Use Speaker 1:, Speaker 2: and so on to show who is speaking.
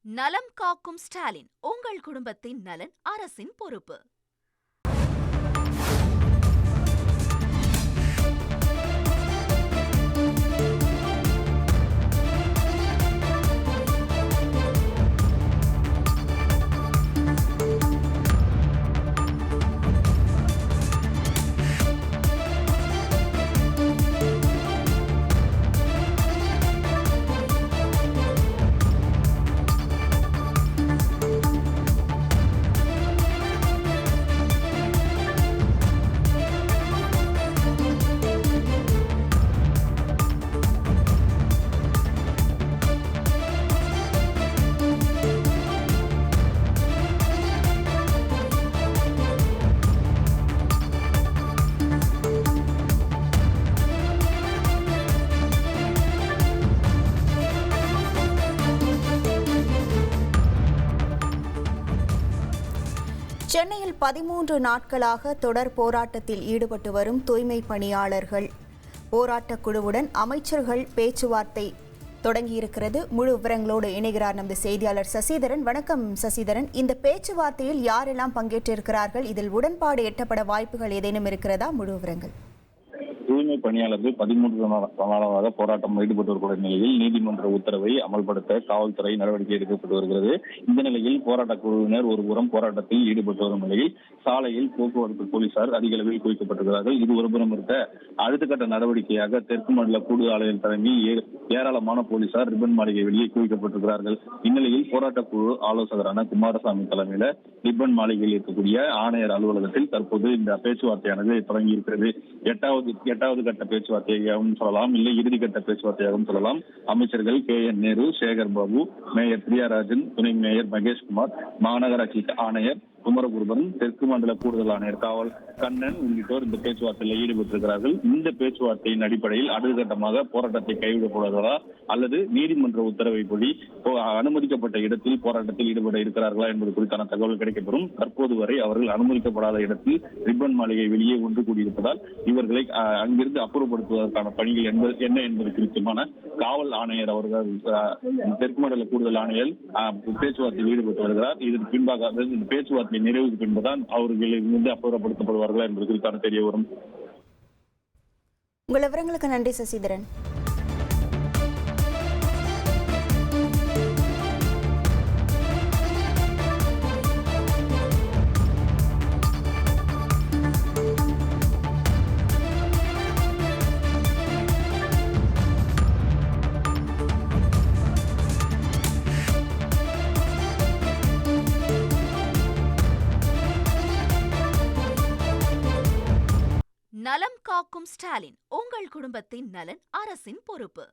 Speaker 1: நலம் காக்கும் ஸ்டாலின், உங்கள் குடும்பத்தின் நலன் அரசின் பொறுப்பு.
Speaker 2: சென்னையில் 13 நாட்களாக தொடர் போராட்டத்தில் ஈடுபட்டு வரும் தூய்மை பணியாளர்கள் போராட்டக் குழுவுடன் அமைச்சர்கள் பேச்சுவார்த்தை தொடங்கியிருக்கிறது. முழு விவரங்களோடு இணைகிறார் நமது செய்தியாளர் சசிதரன். வணக்கம் சசிதரன். இந்த பேச்சுவார்த்தையில் யாரெல்லாம் பங்கேற்றிருக்கிறார்கள்? இதில் உடன்பாடு எட்டப்பட வாய்ப்புகள் ஏதேனும் இருக்கிறதா? முழு விவரங்கள்.
Speaker 3: தூய்மை பணியாளர்கள் 13 நாளாக போராட்டம் ஈடுபட்டு வரக்கூடிய நிலையில் நீதிமன்ற உத்தரவை அமல்படுத்த காவல்துறை நடவடிக்கை எடுக்கப்பட்டு வருகிறது. இந்த நிலையில் போராட்ட குழுவினர் ஒருபுறம் போராட்டத்தில் ஈடுபட்டு வரும் நிலையில் சாலையில் போக்குவரத்து போலீசார் அதிக அளவில் குவிக்கப்பட்டிருக்கிறார்கள். இது ஒருபுறம் இருக்க அடுத்த கட்ட நடவடிக்கையாக தெற்கு மண்டல கூடுதல் ஆணையர் தலைமையில் ஏராளமான போலீசார் ரிப்பன் மாளிகை வெளியே குவிக்கப்பட்டிருக்கிறார்கள். இந்நிலையில் போராட்ட குழு ஆலோசகரான குமாரசாமி தலைமையில ரிப்பன் மாளிகையில் இருக்கக்கூடிய ஆணையர் அலுவலகத்தில் தற்போது இந்த பேச்சுவார்த்தையானது தொடங்கி இருக்கிறது. எட்டாவது கட்ட பேச்சுவார்த்தையாகவும் சொல்லலாம், இல்லை இறுதிக்கட்ட பேச்சுவார்த்தையாகவும் சொல்லலாம். அமைச்சர்கள் KN நேரு, சேகர் பாபு, மேயர் பிரியாராஜன், துணை மேயர் மகேஷ்குமார், மாநகராட்சி ஆணையர் குமரகுருபரன், தெற்கு மண்டல கூடுதல் ஆணையர் காவல் கண்ணன் உள்ளிட்டோர் இந்த பேச்சுவார்த்தையில் ஈடுபட்டிருக்கிறார்கள். இந்த பேச்சுவார்த்தையின் அடிப்படையில் அடுத்த கட்டமாக போராட்டத்தை கைவிடப்படுவதா அல்லது நீதிமன்ற உத்தரவைப்படி அனுமதிக்கப்பட்ட இடத்தில் போராட்டத்தில் ஈடுபட இருக்கிறார்களா என்பது குறித்தான தகவல் கிடைக்கப்பெறும். தற்போது வரை அவர்கள் அனுமதிக்கப்படாத இடத்தில் ரிப்பன் மாளிகை வெளியே ஒன்று கூடியிருப்பதால் இவர்களை அங்கிருந்து அப்புறப்படுத்துவதற்கான பணிகள் என்ன என்பது குறித்துமான காவல் ஆணையர் அவர்கள் தெற்கு மண்டல கூடுதல் ஆணையர் பேச்சுவார்த்தையில் ஈடுபட்டு வருகிறார். இதற்கு பின்பாக இந்த பேச்சுவார்த்தை நிறைவுக்கு பின்புதான் அவர்கள் இருந்து அப்புறப்படுத்தப்படுவார்களா என்பது குறித்தான தெரிய வரும்.
Speaker 2: உங்கள் விவரங்களுக்கு நன்றி சசிதரன்.
Speaker 1: நலம் காக்கும் ஸ்டாலின், உங்கள் குடும்பத்தின் நலன் அரசின் பொறுப்பு.